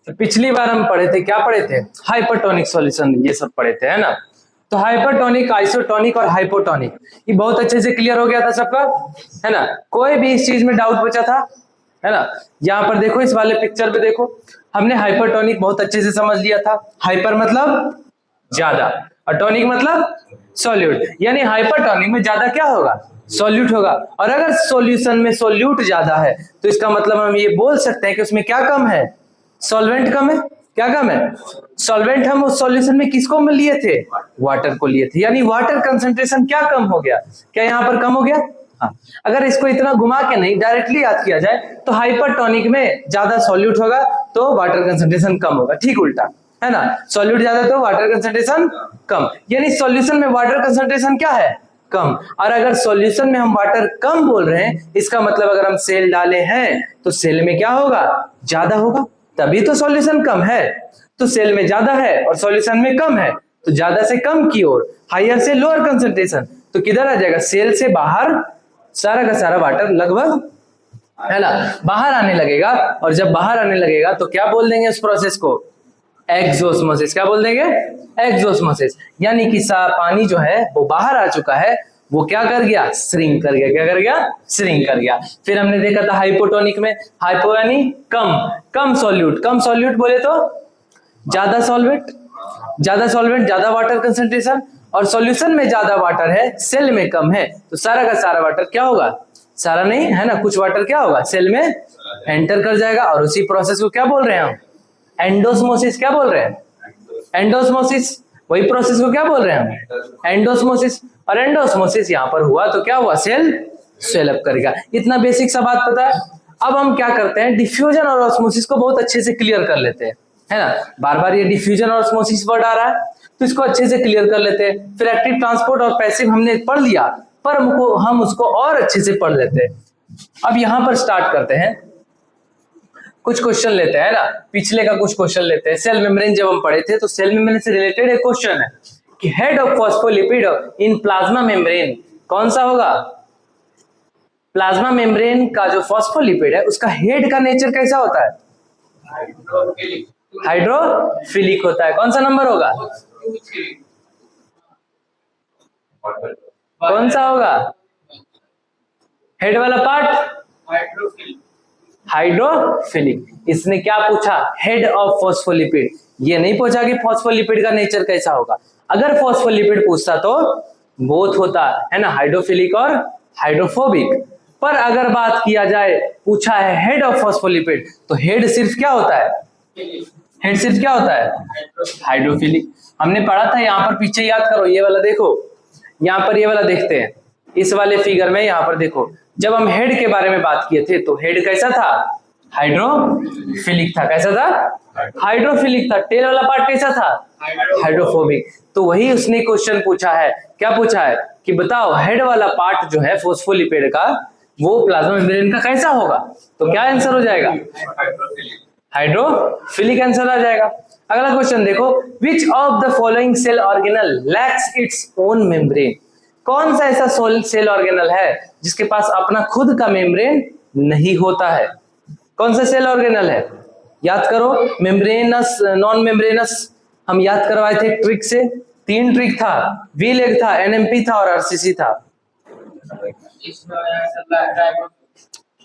तो पिछली बार हम पढ़े थे, क्या पढ़े थे? हाइपरटोनिक सॉल्यूशन, ये सब पढ़े थे, है ना। तो हाइपरटोनिक, आइसोटोनिक और हाइपोटोनिक, ये बहुत अच्छे से क्लियर हो गया था सबका, है ना। कोई भी इस चीज में डाउट बचा था, है ना। यहाँ पर देखो, इस वाले पिक्चर पे देखो, हमने हाइपरटोनिक बहुत अच्छे से समझ लिया था। हाइपर मतलब ज्यादा, और टोनिक मतलब सॉल्यूट, यानी हाइपरटोनिक में ज्यादा क्या होगा? सॉल्यूट होगा। और अगर सॉल्यूशन में सॉल्यूट ज्यादा है तो इसका मतलब हम ये बोल सकते हैं कि उसमें क्या कम है? सॉल्वेंट कम है। क्या कम है? सॉल्वेंट। हम उस सॉल्यूशन में किसको में लिए थे? वाटर को लिए थे, यानी वाटर कंसंट्रेशन क्या कम हो गया? क्या यहाँ पर कम हो गया? हाँ। अगर इसको इतना घुमा के नहीं, डायरेक्टली याद किया जाए तो हाइपरटोनिक में ज्यादा सॉल्यूट होगा तो वाटर कंसंट्रेशन कम होगा, ठीक उल्टा, है ना। सॉल्यूट ज्यादा तो वाटर कंसंट्रेशन कम, यानी सॉल्यूशन में वाटर कंसंट्रेशन क्या है? कम। और अगर सॉल्यूशन में हम वाटर कम बोल रहे हैं, इसका मतलब अगर हम सेल डाले हैं तो सेल में क्या होगा? ज्यादा होगा, तभी तो सॉल्यूशन कम है। तो सेल में ज्यादा है और सॉल्यूशन में कम है, तो ज्यादा से कम की ओर, हायर से लोअर कंसंट्रेशन, तो किधर आ जाएगा? सेल से बाहर सारा का सारा वाटर लगभग, है ना, बाहर आने लगेगा। और जब बाहर आने लगेगा तो क्या बोल देंगे उस प्रोसेस को? एक्सोस्मोसिस। क्या बोल देंगे? एक्सोस्मोसिस। यानी कि पानी जो है वो बाहर आ चुका है, वो क्या कर गया? श्रिंक कर गया। क्या कर गया? श्रिंक कर गया। फिर हमने देखा था हाइपोटोनिक में, हाइपो यानी कम, कम सॉल्यूट, कम सॉल्यूट बोले तो ज्यादा सॉल्वेंट, ज्यादा सॉल्वेंट ज्यादा वाटर कंसंट्रेशन, और सॉल्यूशन में ज्यादा वाटर है, सेल में कम है, तो सारा का सारा वाटर क्या होगा? सारा नहीं, है ना, कुछ वाटर क्या होगा? सेल में एंटर कर जाएगा। और उसी प्रोसेस को क्या बोल रहे हैं हम? एंडोस्मोसिस। क्या बोल रहे हैं? एंडोस्मोसिस। वही प्रोसेस को क्या बोल रहे हैं हम? एंडोस्मोसिस। और एंडोस्मोसिस यहाँ पर हुआ तो क्या हुआ? सेल स्वेलअप करेगा। इतना बेसिक सा बात पता है। अब हम क्या करते हैं, डिफ्यूजन और ऑस्मोसिस को बहुत अच्छे से क्लियर कर लेते हैं, है ना। बार बार ये डिफ्यूजन और ऑस्मोसिस वर्ड आ रहा है तो इसको अच्छे से क्लियर कर लेते हैं। फिर एक्टिव, ट्रांसपोर्ट और पैसिव हमने पढ़ लिया, पर हम उसको और अच्छे से पढ़ लेते हैं। अब यहां पर स्टार्ट करते हैं, कुछ क्वेश्चन लेते हैं ना, पिछले का कुछ क्वेश्चन लेते हैं। सेल मेम्ब्रेन जब हम पढ़े थे तो सेल मेम्ब्रेन से रिलेटेड एक क्वेश्चन है कि head of phospholipid in plasma membrane कौन सा होगा? प्लाज्मा मेम्ब्रेन का जो फॉस्फोलिपिड है उसका हेड का नेचर कैसा होता है? हाइड्रोफिलिक होता है। कौन सा नंबर होगा? कौन सा होगा हेड वाला पार्ट? हाइड्रोफिलिक। इसने क्या पूछा? Head of phospholipid. ये नहीं पूछा कि फॉस्फोलिपिड का नेचर कैसा होगा। अगर फॉस्फोलिपिड पूछता तो बोथ होता, है ना, हाइड्रोफिलिक और हाइड्रोफोबिक। पर अगर बात किया जाए, पूछा है हेड ऑफ फॉस्फोलिपिड, तो हेड सिर्फ क्या होता है? हेड सिर्फ क्या होता है? हाइड्रोफिलिक। हमने पढ़ा था, यहाँ पर पीछे याद करो, ये वाला देखो, यहाँ पर ये वाला देखते हैं, इस वाले फिगर में यहाँ पर देखो, जब हम हेड के बारे में बात किए थे तो हेड कैसा था? हाइड्रोफिलिक था। कैसा था? हाइड्रोफिलिक था। टेल वाला पार्ट कैसा था? हाइड्रोफोबिक। तो वही उसने क्वेश्चन पूछा है। क्या पूछा है कि बताओ हेड वाला पार्ट जो है फॉस्फोलिपिड का, वो प्लाज्मा मेम्ब्रेन का कैसा होगा? तो क्या आंसर हो जाएगा? हाइड्रोफिलिक आंसर आ जाएगा। अगला क्वेश्चन देखो, which of the following cell organelle lacks its own membrane? कौन सा ऐसा सेल ऑर्गेनल है जिसके पास अपना खुद का मेम्ब्रेन नहीं होता है? कौन सा सेल ऑर्गेनल है? याद करो, मेम्ब्रेनस, नॉन मेम्ब्रेनस हम याद करवाए थे ट्रिक से। 3 ट्रिक था, वी लेग था, एनएमपी था और आरसीसी था।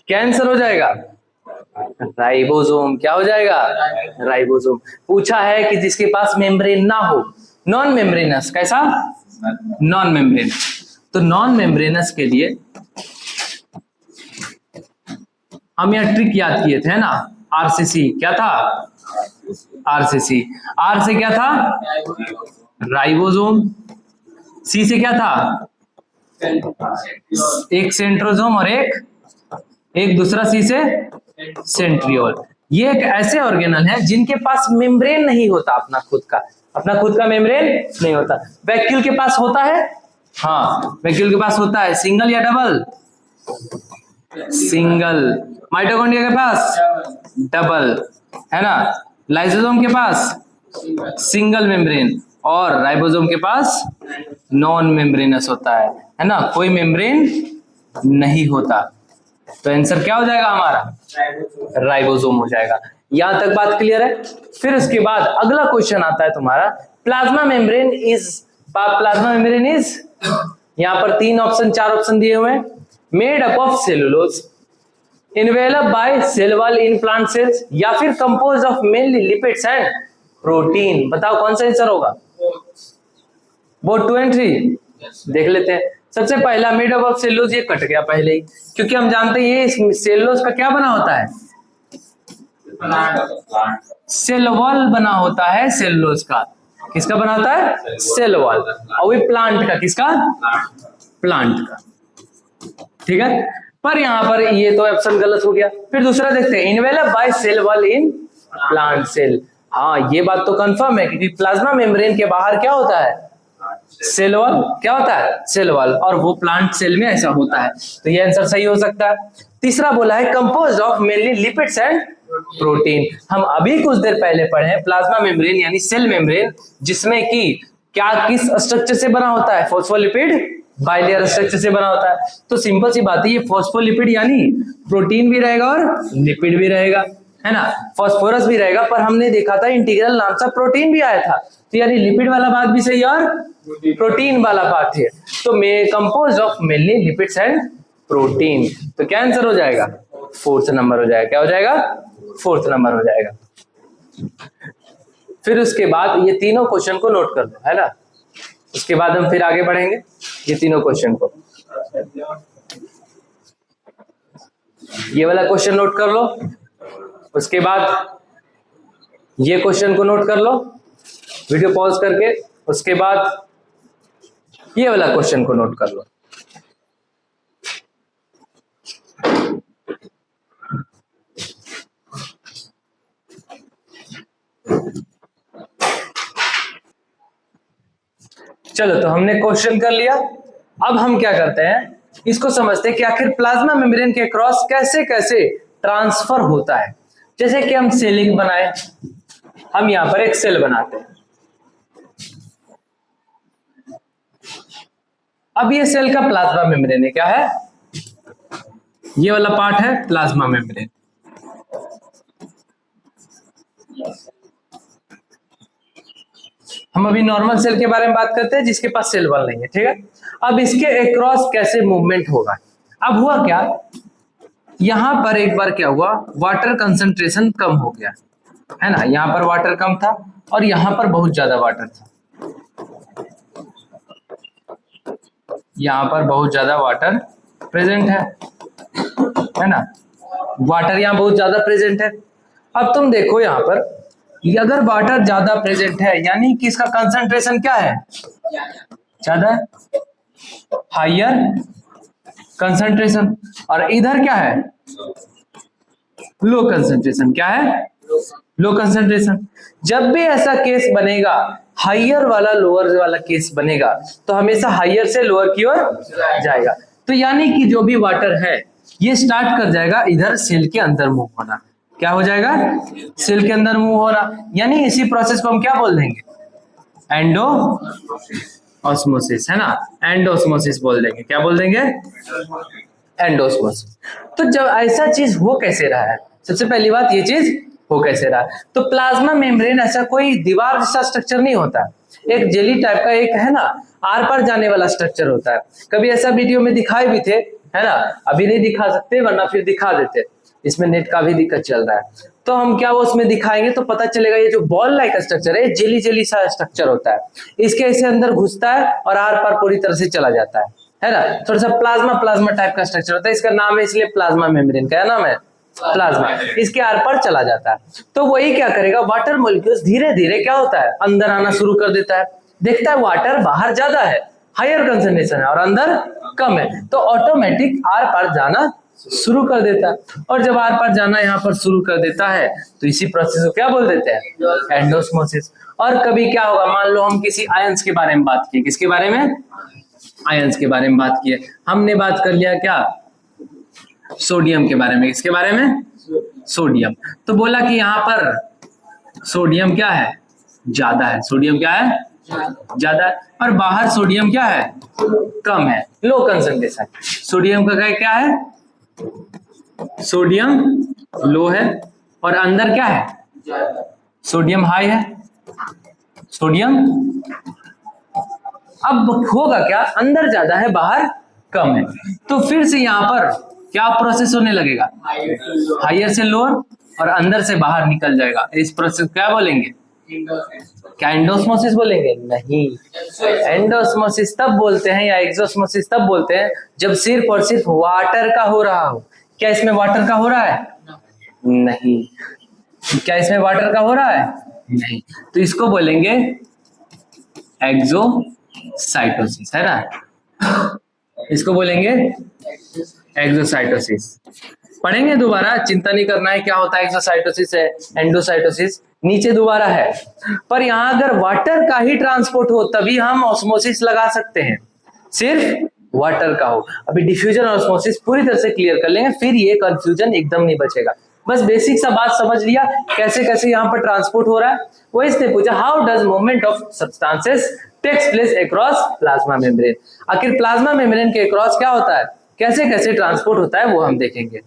क्या आंसर हो जाएगा? राइबोसोम। क्या हो जाएगा? राइबोसोम। पूछा है कि जिसके पास मेम्ब्रेन ना हो, नॉन मेम्ब्रेनस। कैसा? Non membrane. तो नॉन मेम्ब्रेनस के लिए हम यह ट्रिक याद किए थे ना, आरसीसी। क्या था? आरसीसी। आर से क्या था? राइबोसोम। सी से क्या था? एक सेंट्रोसोम और एक दूसरा सी से सेंट्रियोल। ये एक ऐसे ऑर्गेनल है जिनके पास मेम्ब्रेन नहीं होता, अपना खुद का मेम्ब्रेन नहीं होता। वैक्यूल के पास होता है, हाँ वैक्यूल के पास होता है। सिंगल या डबल? सिंगल। माइटोकॉन्ड्रिया के पास डबल, है ना। लाइसोसोम के पास सिंगल मेम्ब्रेन और राइबोसोम के पास नॉन मेम्ब्रेनस होता है ना, कोई मेम्ब्रेन नहीं होता। तो आंसर क्या हो जाएगा हमारा? राइबोसोम हो जाएगा। यहां तक बात क्लियर है। फिर उसके बाद अगला क्वेश्चन आता है तुम्हारा, प्लाज्मा मेम्ब्रेन इज, यहां पर 3 ऑप्शन 4 ऑप्शन दिए हुए हैं, made up of cellulose, envelope by cell wall in plant cells, या फिर compose of mainly lipids and protein. बताओ कौन सा आंसर होगा? बोथ 2 and 3 देख लेते हैं। सबसे पहला मेड अप ऑफ सेलुलोज, ये कट गया पहले ही, क्योंकि हम जानते हैं ये सेलुलोज का क्या बना होता है? सेल वॉल बना होता है सेलुलोज का। किसका बना होता है? Cell wall. और वो प्लांट का, किसका? प्लांट का। ठीक है, पर यहां पर ये तो ऑप्शन गलत हो गया। फिर दूसरा देखते हैं, envelope by cell wall in plant cell. हाँ, ये बात तो कंफर्म है, क्योंकि प्लाज्मा मेम्ब्रेन के बाहर क्या होता है? Cell wall. क्या होता है? Cell wall. और वो प्लांट सेल में ऐसा होता है, तो ये आंसर सही हो सकता है। तीसरा बोला है composed of mainly lipids and protein. हम अभी कुछ देर पहले पढ़े हैं प्लाज्मा मेम्ब्रेन यानी सेल मेम्ब्रेन, जिसमें कि क्या किस स्ट्रक्चर से बना होता है? फॉस्फोलिपिड बाइलेयर स्ट्रक्चर से बना होता है। तो सिंपल सी बात है, ये फॉस्फोलिपिड यानी प्रोटीन भी रहेगा और लिपिड भी रहेगा, है ना, फॉस्फोरस भी रहेगा। पर हमने देखा था इंटीग्रल नाम से प्रोटीन भी आया था, तो यानी लिपिड वाला बात भी सही और प्रोटीन वाला बात है। तो may compose of mainly lipids and protein. तो क्या आंसर हो जाएगा? 4th नंबर हो जाएगा। क्या हो जाएगा? 4th नंबर हो जाएगा। फिर उसके बाद ये तीनों क्वेश्चन को नोट कर लो, है ना। उसके बाद हम फिर आगे बढ़ेंगे ये तीनों क्वेश्चन को। ये वाला क्वेश्चन नोट कर लो, उसके बाद ये क्वेश्चन को नोट कर लो वीडियो पॉज करके, उसके बाद ये वाला क्वेश्चन को नोट कर लो। चलो, तो हमने क्वेश्चन कर लिया। अब हम क्या करते हैं, इसको समझते हैं कि आखिर प्लाज्मा मेम्ब्रेन के क्रॉस कैसे कैसे ट्रांसफर होता है। जैसे कि हम सेलिंग बनाए, हम यहां पर एक सेल बनाते हैं। अब ये सेल का प्लाज्मा मेम्ब्रेन है, क्या है? ये वाला पार्ट है प्लाज्मा मेम्ब्रेन। हम अभी नॉर्मल सेल के बारे में बात करते हैं जिसके पास सेल वॉल नहीं है, ठीक है। अब इसके अक्रॉस कैसे मूवमेंट होगा? अब हुआ क्या, यहां पर एक बार क्या हुआ, वाटर कंसंट्रेशन कम हो गया, है ना। यहां पर वाटर कम था और यहां पर बहुत ज्यादा वाटर था। यहां पर बहुत ज्यादा वाटर प्रेजेंट है ना, वाटर यहां बहुत ज्यादा प्रेजेंट है। अब तुम देखो यहां पर, अगर वाटर ज्यादा प्रेजेंट है यानी कि इसका कंसंट्रेशन क्या है? ज्यादा है, हायर कंसंट्रेशन। और इधर क्या है? Low concentration. क्या है? Low concentration. जब भी ऐसा केस बनेगा, हायर वाला लोअर वाला केस बनेगा, तो हमेशा हायर से लोअर की ओर जाएगा। तो यानी कि जो भी वाटर है ये स्टार्ट कर जाएगा इधर सेल के अंदर मूव होना। क्या हो जाएगा? सेल के अंदर मूव होना। यानी इसी प्रोसेस को हम क्या बोल देंगे? एंडो ऑस्मोसिस, है ना, एंडोस्मोसिस बोल देंगे। क्या बोल देंगे? एंडोस्मोसिस। तो जब ऐसा चीज हो कैसे रहा है, सबसे पहली बात ये चीज हो कैसे रहा है, तो प्लाज्मा मेम्ब्रेन ऐसा कोई दीवार जैसा स्ट्रक्चर नहीं होता, एक जेली टाइप का एक, है ना, आर पार जाने वाला स्ट्रक्चर होता है। कभी ऐसा वीडियो में दिखाए भी थे, है ना, अभी नहीं दिखा सकते वरना फिर दिखा देते, इसमें नेट का भी दिक्कत चल रहा है। तो हम क्या वो उसमें दिखाएंगे तो पता चलेगा। ये जो बॉल लाइक स्ट्रक्चर है, जेली जेली सा स्ट्रक्चर होता है, इसके ऐसे अंदर घुसता है और आर पार पूरी तरह से चला जाता है ना। थोड़ा सा प्लाज्मा प्लाज्मा टाइप का स्ट्रक्चर होता है, इसका नाम है इसलिए प्लाज्मा मेम्ब्रेन। क्या नाम है? प्लाज्मा। इसके आर पार चला जाता है। तो वही क्या करेगा, वाटर मॉलिक्यूल्स धीरे धीरे क्या होता है, अंदर आना शुरू कर देता है। देखता है वाटर बाहर ज्यादा है, हायर कंसंट्रेशन है, और अंदर कम है, तो ऑटोमेटिक आर पार जाना शुरू कर देता है। और जब आर पार जाना यहाँ पर शुरू कर देता है तो इसी प्रोसेस को क्या बोल देते हैं? एंडोस्मोसिस। और कभी क्या होगा, मान लो हम किसी आयंस के बारे में बात किए, किसके बारे में? आयंस के बारे में बात किए। हमने बात कर लिया क्या? सोडियम के बारे में। किसके बारे में? सोडियम। तो बोला कि यहाँ पर सोडियम क्या है? ज्यादा है। सोडियम क्या है? ज्यादा है। और बाहर सोडियम क्या है? कम है, लो कंसंट्रेशन। सोडियम का क्या है? सोडियम लो है और अंदर क्या है, सोडियम हाई है, सोडियम। अब होगा क्या, अंदर ज्यादा है बाहर कम है, तो फिर से यहां पर क्या प्रोसेस होने लगेगा, हायर से लोअर और अंदर से बाहर निकल जाएगा। इस प्रोसेस क्या बोलेंगे, क्या एंडोस्मोसिस बोलेंगे, नहीं। एंडोस्मोसिस तब बोलते हैं या एक्सोस्मोसिस तब बोलते हैं जब सिर्फ और सिर्फ वाटर का हो रहा हो। क्या इसमें वाटर का हो रहा है, नहीं। क्या इसमें वाटर का हो रहा है, नहीं, तो इसको बोलेंगे एक्सोसाइटोसिस, है ना, इसको बोलेंगे एक्सोसाइटोसिस। पढ़ेंगे दोबारा, चिंता नहीं करना है क्या होता है एक्सोसाइटोसिस है, एंडोसाइटोसिस नीचे दोबारा है। पर यहां अगर वाटर का ही ट्रांसपोर्ट हो तभी हम ऑस्मोसिस लगा सकते हैं, सिर्फ वाटर का हो। अभी डिफ्यूजन और ऑस्मोसिस पूरी तरह से क्लियर कर लेंगे, फिर ये कंफ्यूजन एकदम नहीं बचेगा। बस बेसिक सा बात समझ लिया, कैसे कैसे यहाँ पर ट्रांसपोर्ट हो रहा है। वो इसने पूछा how does movement of substances takes place across plasma membrane. आखिर प्लाज्मा मेम्ब्रेन के अक्रॉस क्या होता है, कैसे कैसे ट्रांसपोर्ट होता है, वो हम देखेंगे।